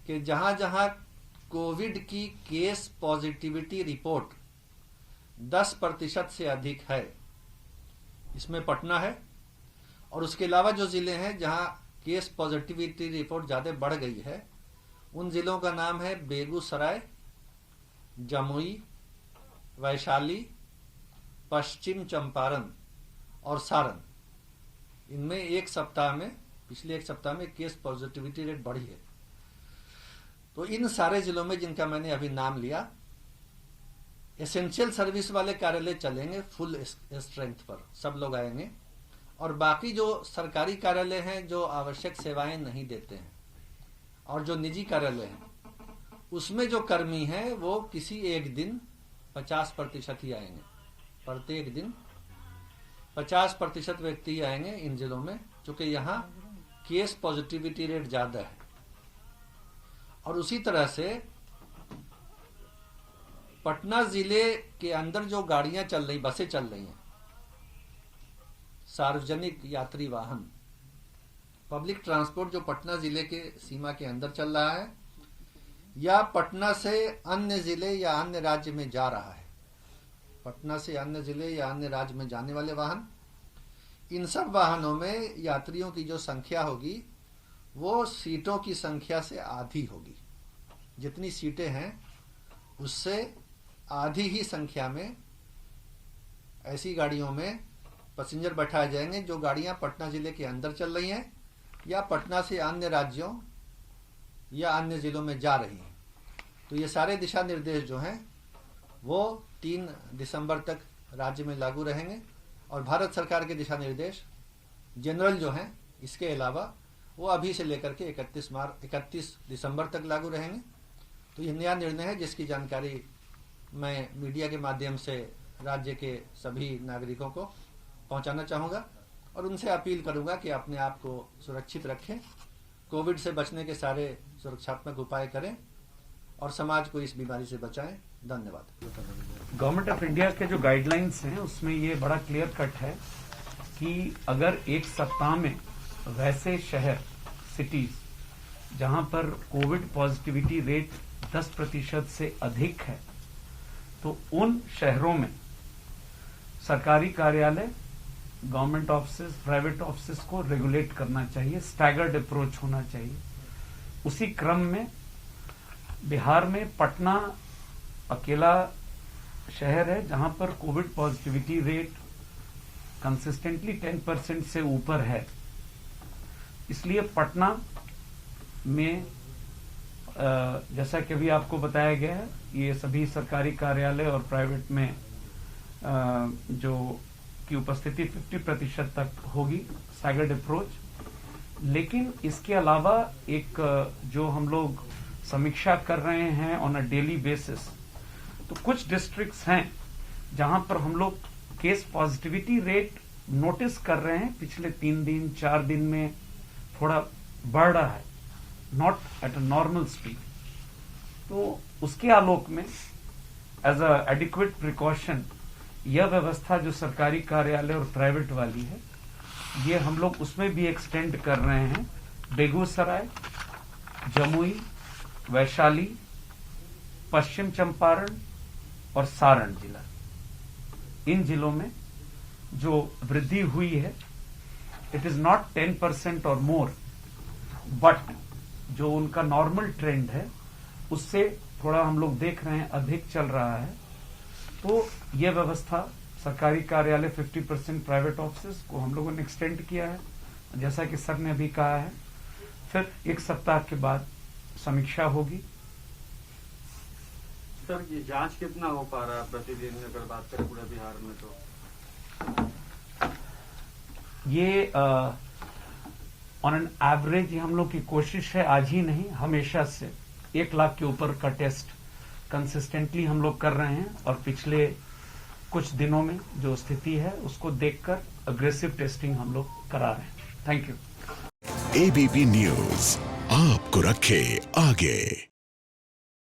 कि जहां जहां कोविड की केस पॉजिटिविटी रिपोर्ट 10% से अधिक है, इसमें पटना है। और उसके अलावा जो जिले हैं जहां केस पॉजिटिविटी रिपोर्ट ज़्यादा बढ़ गई है, उन जिलों का नाम है बेगूसराय, जमुई, वैशाली, पश्चिम चंपारण और सारण। इनमें पिछले एक सप्ताह में केस पॉजिटिविटी रेट बढ़ी है। तो इन सारे जिलों में जिनका मैंने अभी नाम लिया, एसेंशियल सर्विस वाले कार्यालय चलेंगे फुल स्ट्रेंथ पर, सब लोग आएंगे। और बाकी जो सरकारी कार्यालय हैं जो आवश्यक सेवाएं नहीं देते हैं और जो निजी कार्यालय हैं, उसमें जो कर्मी हैं वो किसी एक दिन 50% ही आएंगे। प्रत्येक दिन 50% व्यक्ति आएंगे इन जिलों में, क्योंकि यहाँ केस पॉजिटिविटी रेट ज्यादा है। और उसी तरह से पटना जिले के अंदर जो गाड़ियां चल रही, बसें चल रही हैं, सार्वजनिक यात्री वाहन, पब्लिक ट्रांसपोर्ट जो पटना जिले के सीमा के अंदर चल रहा है या पटना से अन्य जिले या अन्य राज्य में जा रहा है, पटना से अन्य जिले या अन्य राज्य में जाने वाले वाहन, इन सब वाहनों में यात्रियों की जो संख्या होगी वो सीटों की संख्या से आधी होगी। जितनी सीटें हैं उससे आधी ही संख्या में ऐसी गाड़ियों में पैसेंजर बैठाए जाएंगे जो गाड़ियां पटना जिले के अंदर चल रही हैं या पटना से अन्य राज्यों या अन्य जिलों में जा रही हैं। तो ये सारे दिशा निर्देश जो हैं वो 3 दिसंबर तक राज्य में लागू रहेंगे। और भारत सरकार के दिशा निर्देश जनरल जो हैं, इसके अलावा वो अभी से लेकर के 31 दिसंबर तक लागू रहेंगे। तो ये नया निर्णय है जिसकी जानकारी मैं मीडिया के माध्यम से राज्य के सभी नागरिकों को पहुंचाना चाहूँगा और उनसे अपील करूँगा कि अपने आप को सुरक्षित रखें, कोविड से बचने के सारे सुरक्षात्मक उपाय करें और समाज को इस बीमारी से बचाएं। धन्यवाद। गवर्नमेंट ऑफ इंडिया के जो गाइडलाइंस हैं उसमें ये बड़ा क्लियर कट है कि अगर एक सप्ताह में वैसे शहर, सिटीज जहां पर कोविड पॉजिटिविटी रेट 10% से अधिक है, तो उन शहरों में सरकारी कार्यालय, गवर्नमेंट ऑफिस, प्राइवेट ऑफिस को रेगुलेट करना चाहिए, स्टैगर्ड अप्रोच होना चाहिए। उसी क्रम में बिहार में पटना अकेला शहर है जहां पर कोविड पॉजिटिविटी रेट कंसिस्टेंटली 10% से ऊपर है। इसलिए पटना में जैसा कि अभी आपको बताया गया है, ये सभी सरकारी कार्यालय और प्राइवेट में जो की उपस्थिति 50% तक होगी, स्टैगर्ड अप्रोच। लेकिन इसके अलावा एक जो हम लोग समीक्षा कर रहे हैं ऑन अ डेली बेसिस, तो कुछ डिस्ट्रिक्ट्स हैं जहां पर हम लोग केस पॉजिटिविटी रेट नोटिस कर रहे हैं पिछले 3 दिन 4 दिन में थोड़ा बढ़ रहा है, not at a normal speed. तो उसके आलोक में एज अ एडिक्वेट प्रिकॉशन यह व्यवस्था जो सरकारी कार्यालय और प्राइवेट वाली है, ये हम लोग उसमें भी एक्सटेंड कर रहे हैं। बेगूसराय, जमुई, वैशाली, पश्चिम चंपारण और सारण जिला, इन जिलों में जो वृद्धि हुई है, इट इज नॉट 10% और मोर, बट जो उनका नॉर्मल ट्रेंड है उससे थोड़ा हम लोग देख रहे हैं अधिक चल रहा है। तो यह व्यवस्था सरकारी कार्यालय 50%, प्राइवेट ऑफिस को हम लोगों ने एक्सटेंड किया है, जैसा कि सर ने अभी कहा है। फिर 1 सप्ताह के बाद समीक्षा होगी। सर, ये जांच कितना हो पा रहा है प्रतिदिन अगर बात करें पूरे बिहार में? तो ये ऑन एन एवरेज हम लोग की कोशिश है, आज ही नहीं हमेशा से 1 लाख के ऊपर का टेस्ट कंसिस्टेंटली हम लोग कर रहे हैं। और पिछले कुछ दिनों में जो स्थिति है उसको देखकर अग्रेसिव टेस्टिंग हम लोग करा रहे हैं। Thank you. एबीपी न्यूज आपको रखे आगे।